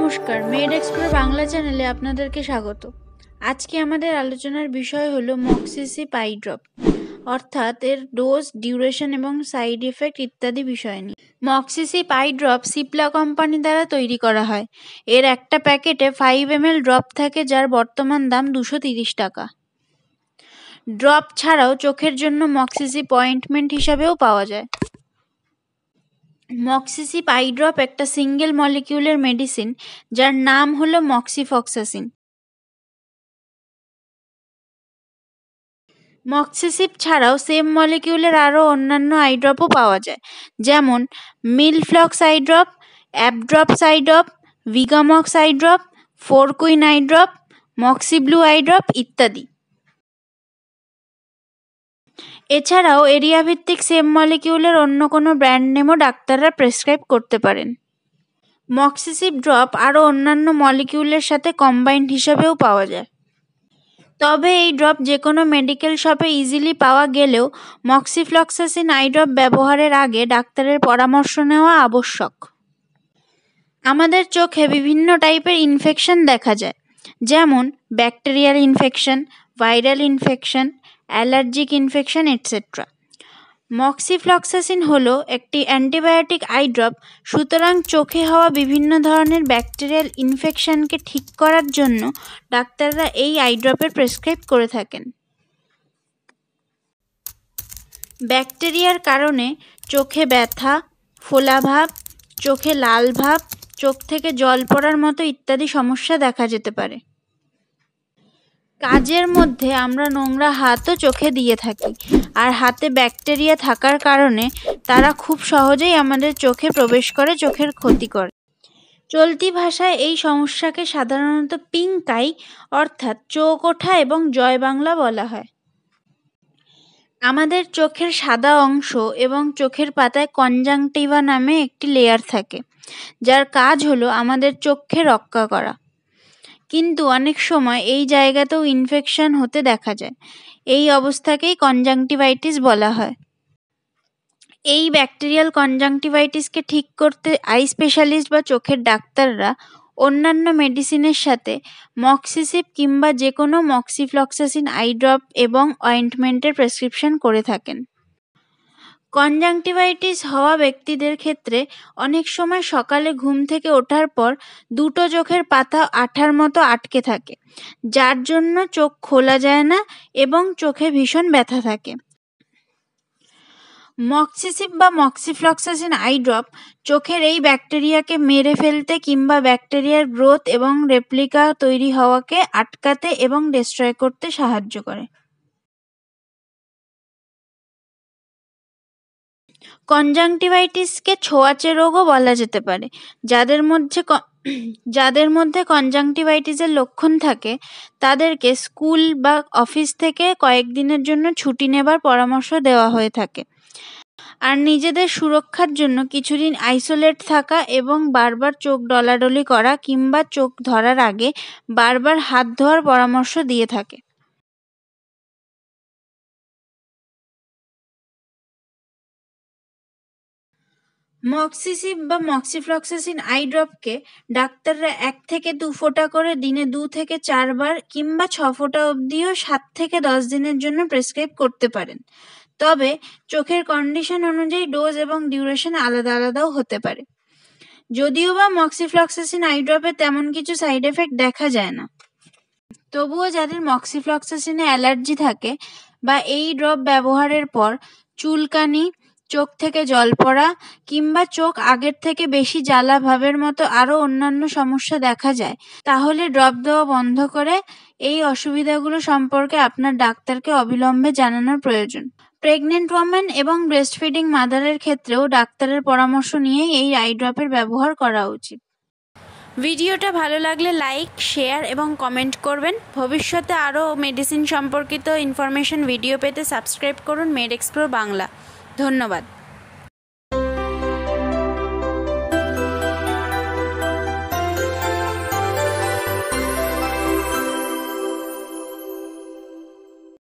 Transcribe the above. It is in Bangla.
নমস্কার, মেড এক্সপ্লোর বাংলা চ্যানেলে আপনাদেরকে স্বাগত। আজকে আমাদের আলোচনার বিষয় হলো মক্সিসিপ আই ড্রপ, অর্থাৎ এর ডোজ, ডিউরেশন এবং সাইড এফেক্ট ইত্যাদি বিষয় নিয়ে। মক্সিসিপ আই ড্রপ সিপলা কোম্পানি দ্বারা তৈরি করা হয়। এর একটা প্যাকেটে 5 ml ড্রপ থাকে, যার বর্তমান দাম 230 টাকা। ড্রপ ছাড়াও চোখের জন্য মক্সিসিপ অয়েন্টমেন্ট হিসাবেও পাওয়া যায়। মক্সিসিপ আই ড্রপ একটা সিঙ্গেল মলিকিউলের মেডিসিন, যার নাম হলো মক্সিফ্লক্সাসিন। মক্সিসিপ ছাড়াও সেম মলিকিউলের আরও অন্যান্য আই ড্রপও পাওয়া যায়, যেমন Milflox eye drop, Abdrops eye drop, Vigamox eye drop, Fourquin eye drop, Moxiblu eye drop ইত্যাদি। এছাড়াও এরিয়া ভিত্তিক সেম মলিকিউলের অন্য কোনো ব্র্যান্ড নেমও ডাক্তাররা প্রেসক্রাইব করতে পারেন। মক্সিসিপ ড্রপ আরও অন্যান্য মলিকিউলের সাথে কম্বাইন্ড হিসাবেও পাওয়া যায়। তবে এই ড্রপ যে কোনো মেডিকেল শপে ইজিলি পাওয়া গেলেও মক্সিফ্লক্সাসিন আই ড্রপ ব্যবহারের আগে ডাক্তারের পরামর্শ নেওয়া আবশ্যক। আমাদের চোখে বিভিন্ন টাইপের ইনফেকশন দেখা যায়, যেমন bacterial infection, viral infection, allergic infection etcetera. Moxifloxacin হলো একটি অ্যান্টিবায়োটিক আই ড্রপ, সুতরাং চোখে হওয়া বিভিন্ন ধরনের ব্যাকটেরিয়াল ইনফেকশনকে ঠিক করার জন্য ডাক্তাররা এই আই ড্রপের প্রেসক্রাইব করে থাকেন। ব্যাকটেরিয়ার কারণে চোখে ব্যথা, ফোলাভাব, চোখে লাল ভাব, চোখ থেকে জল পড়ার মতো ইত্যাদি সমস্যা দেখা যেতে পারে। কাজের মধ্যে আমরা নোংরা হাতও চোখে দিয়ে থাকি, আর হাতে ব্যাকটেরিয়া থাকার কারণে তারা খুব সহজেই আমাদের চোখে প্রবেশ করে চোখের ক্ষতি করে। চলতি ভাষায় এই সমস্যাকে সাধারণত পিঙ্ক আই অর্থাৎ চোখ ওঠা এবং জয় বাংলা বলা হয়। আমাদের চোখের সাদা অংশ এবং চোখের পাতায় কনজাংটিভা নামে একটি লেয়ার থাকে, যার কাজ হলো আমাদের চোখকে রক্ষা করা। কিন্তু অনেক সময় এই জায়গাতেও ইনফেকশন হতে দেখা যায়। এই অবস্থাকেই কনজাংটিভাইটিস বলা হয়। এই ব্যাকটেরিয়াল কনজাংটিভাইটিসকে ঠিক করতে আই স্পেশালিস্ট বা চোখের ডাক্তাররা অন্যান্য মেডিসিনের সাথে মক্সিসিপ কিংবা যে কোনো মক্সিফ্লক্সাসিন আই ড্রপ এবং অয়েন্টমেন্টের প্রেসক্রিপশন করে থাকেন। কনজাংটিভাইটিস হওয়া ব্যক্তিদের ক্ষেত্রে অনেক সময় সকালে ঘুম থেকে ওঠার পর দুটো চোখের পাতা আঠার মতো আটকে থাকে, যার জন্য চোখ খোলা যায় না এবং চোখে ভীষণ ব্যথা থাকে। মক্সিসিপ বা মক্সিফ্লক্সাসিন আই ড্রপ চোখের এই ব্যাকটেরিয়াকে মেরে ফেলতে কিংবা ব্যাকটেরিয়ার গ্রোথ এবং রেপ্লিকা তৈরি হওয়াকে আটকাতে এবং ডিস্ট্রয় করতে সাহায্য করে। কনজাংটিভাইটিসকে ছোঁয়াচে রোগও বলা যেতে পারে। যাদের মধ্যে কনজাংটিভাইটিসের লক্ষণ থাকে তাদেরকে স্কুল বা অফিস থেকে কয়েকদিনের জন্য ছুটি নেবার পরামর্শ দেওয়া হয়ে থাকে, আর নিজেদের সুরক্ষার জন্য কিছুদিন আইসোলেট থাকা এবং বারবার চোখ ডলাডলি করা কিংবা চোখ ধরার আগে বারবার হাত ধোয়ার পরামর্শ দিয়ে থাকে। মক্সিসিপ বা মক্সিফ্লক্সাসিন আই ড্রপকে ডাক্তাররা 1 থেকে 2 ফোঁটা করে দিনে 2 থেকে 4 বার কিংবা 6 ফোঁটা অবধিও 7 থেকে 10 দিনের জন্য প্রেসক্রাইব করতে পারেন। তবে চোখের কন্ডিশন অনুযায়ী ডোজ এবং ডিউরেশন আলাদা আলাদাও হতে পারে। যদিও বা মক্সিফ্লক্সাসিন আই ড্রপে তেমন কিছু সাইড এফেক্ট দেখা যায় না, তবুও যাদের মক্সিফ্লক্সাসিনে অ্যালার্জি থাকে বা এই ড্রপ ব্যবহারের পর চুলকানি, চোখ থেকে জল পড়া কিংবা চোখ আগের থেকে বেশি জ্বালা ভাবের মতো আরও অন্যান্য সমস্যা দেখা যায়, তাহলে ড্রপ দেওয়া বন্ধ করে এই অসুবিধাগুলো সম্পর্কে আপনার ডাক্তারকে অবিলম্বে জানানোর প্রয়োজন। প্রেগনেন্ট ওয়ামেন এবং ব্রেস্টফিডিং মাদারের ক্ষেত্রেও ডাক্তারের পরামর্শ নিয়েই এই আই ড্রপের ব্যবহার করা উচিত। ভিডিওটা ভালো লাগলে লাইক, শেয়ার এবং কমেন্ট করবেন। ভবিষ্যতে আরও মেডিসিন সম্পর্কিত ইনফরমেশন ভিডিও পেতে সাবস্ক্রাইব করুন মেড এক্সপ্লোর বাংলা। ধন্যবাদ।